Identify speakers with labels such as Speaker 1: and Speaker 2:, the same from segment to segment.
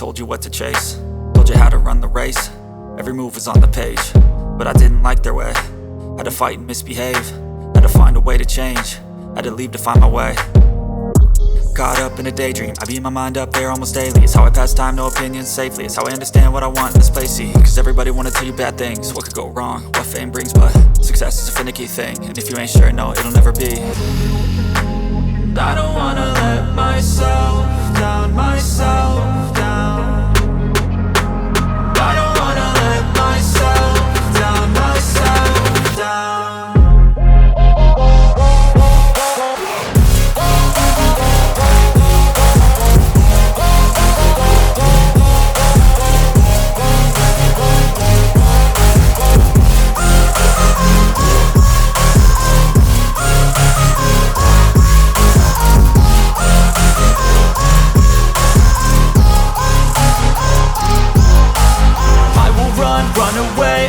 Speaker 1: told you what to chase, told you how to run the race. Every move was on the page, but I didn't like their way. Had to fight and misbehave, had to find a way to change, had to leave to find my way. Caught up in a daydream, I beat my mind up there almost daily. It's how I pass time, no opinions safely. It's how I understand what I want in this place, see. Cause everybody wanna tell you bad things, what could go wrong, what fame brings. But success is a finicky thing, and if you ain't sure, no, it'll never be. I don't wanna let myself down, myself down. I don't wanna let myself down, myself down.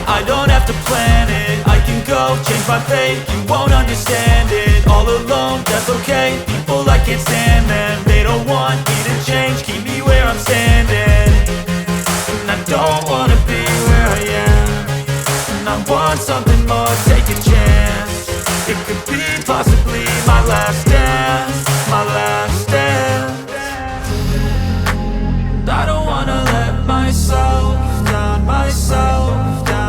Speaker 1: I don't have to plan it, I can go change my fate. You won't understand it, all alone, that's okay. People, I can't stand them, they don't want me to change. Keep me where I'm standing, and I don't wanna be where I am. And I want something more, take a chance. It could be possibly my last dance, my last dance. And I don't wanna let myself down, myself down.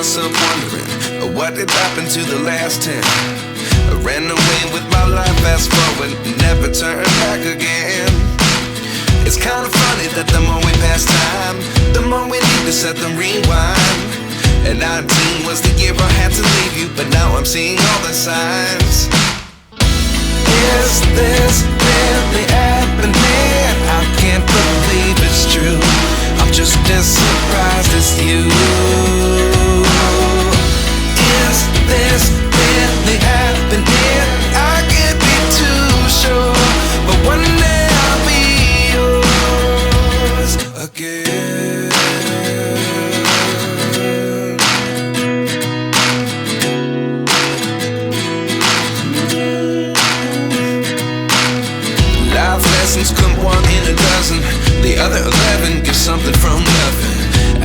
Speaker 2: myself wondering, what did happen to the last 10? I ran away with my life, fast forward, never turn back again. It's kinda funny that the more we pass time, the more we need to set them rewind. And 19 was the year I had to leave you, but now I'm seeing all the signs. Is this really happening? I can't believe it's true. I'm just as surprised as you. Is this really happening? I can't be too sure, but one day I'll be yours again. Life lessons come one in a dozen. The other 11 give something from nothing.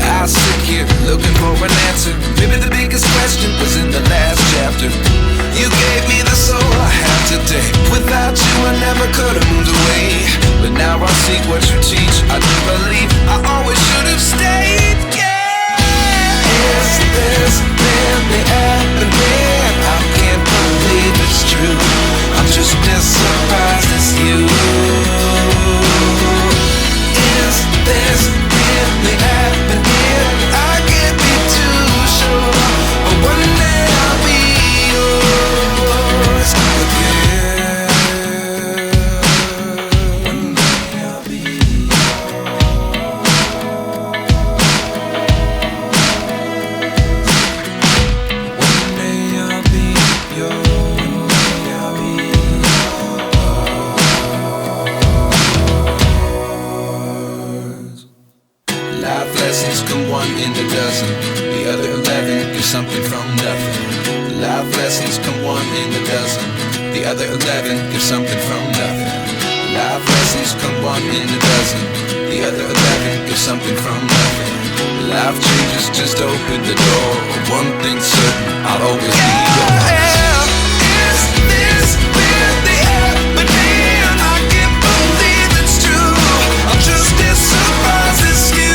Speaker 2: I sit here looking for an answer. Maybe the biggest question was in the last chapter. You gave me the soul I have today. Without you I never could have moved away. But now I see what you teach. I do believe I always should have stayed. Yeah. Is this really happening? I can't believe it's true. I'm just as surprised as you. Is this really happening? I can't be too sure, but one day I'll be yours again. One day I'll be yours. One day I'll be yours. Life lessons come one in a dozen. The other 11 give something from nothing. Life lessons come one in a dozen. The other 11 give something from nothing. Life lessons come one in a dozen. The other 11 give something from nothing. Life changes just open the door. One thing's certain, I'll always be yours. Is this really happening? I can't believe it's true. I'm just as surprised as you.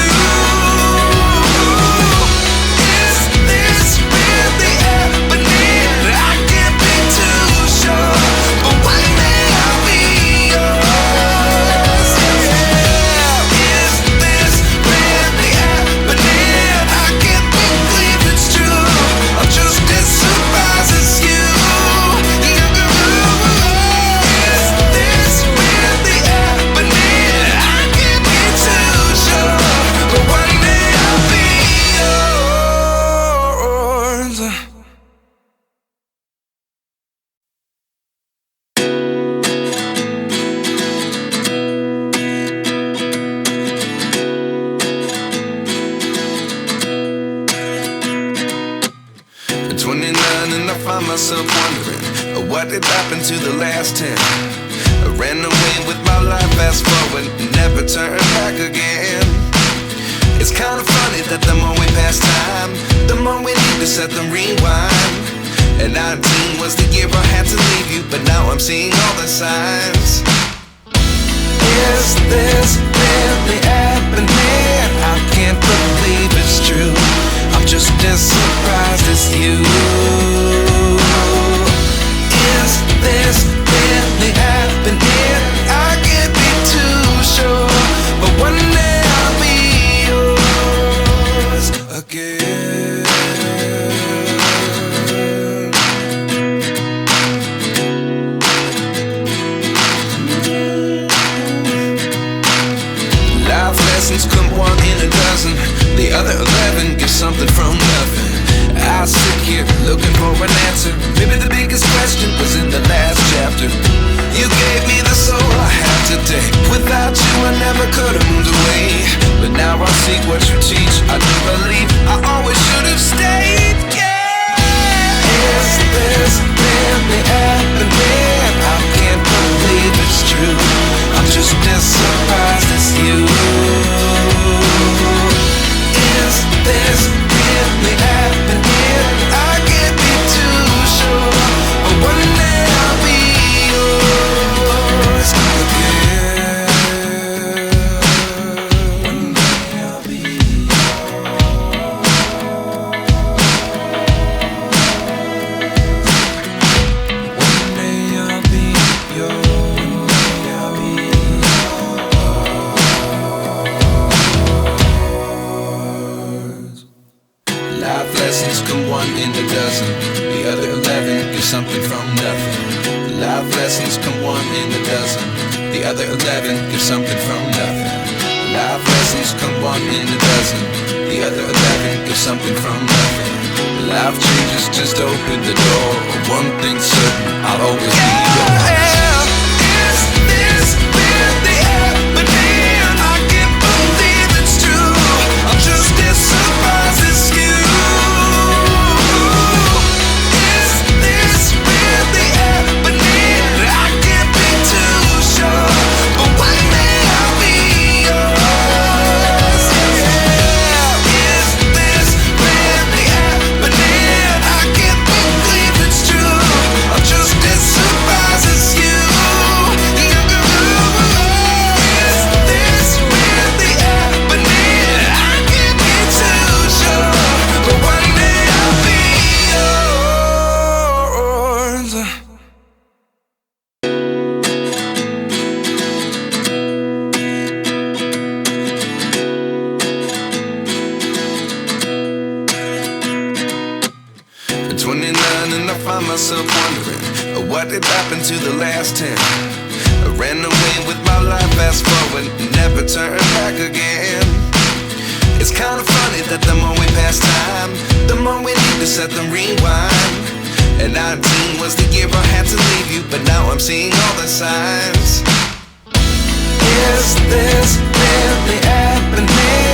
Speaker 2: And I find myself wondering, what did happen to the last 10? I ran away with my life, fast forward, never turn back again. It's kinda funny that the more we pass time, the more we need to set them rewind. And 19 was the year I had to leave you, but now I'm seeing all the signs. Is this really happening? I can't believe it's true. I'm just as surprised as you. Is this really happening? I can't be too sure, but one day I'll be yours again. Life lessons come one in a dozen. The other 11 give something from nothing. I sit here looking for an answer. Maybe the biggest question was in the last chapter. You gave me the soul I have today. Without you I never could have moved away. But now I see what you teach. I do believe I always should have stayed. Yeah. Is this really happening? I can't believe it's true. I'm just as surprised as you. Is this really happening? I can't be too sure, but one day I'll be yours again. One day I'll be yours. The other 11 give something from nothing. Life lessons come one in a dozen. The other 11 give something from nothing. Life changes, just open the door. One thing's certain, I'll always be yours. Is this really happening? I can't believe it's true. I'm just as surprised as you. Is this really happening? I can't be too sure, but one day I'll be yours. Yeah. Is this really happening? I can't believe it's true. I'm just as surprised as you. Is this really happening? I can't be too sure, but one day I'll be yours. 29 and I find myself wondering what did happen to the last 10. I ran away with my life, fast forward, never turn back again. It's kind of funny that the more we pass time, the more we need to set the rewind. And 19 was the year I had to leave you, but now I'm seeing all the signs. Is this really happening?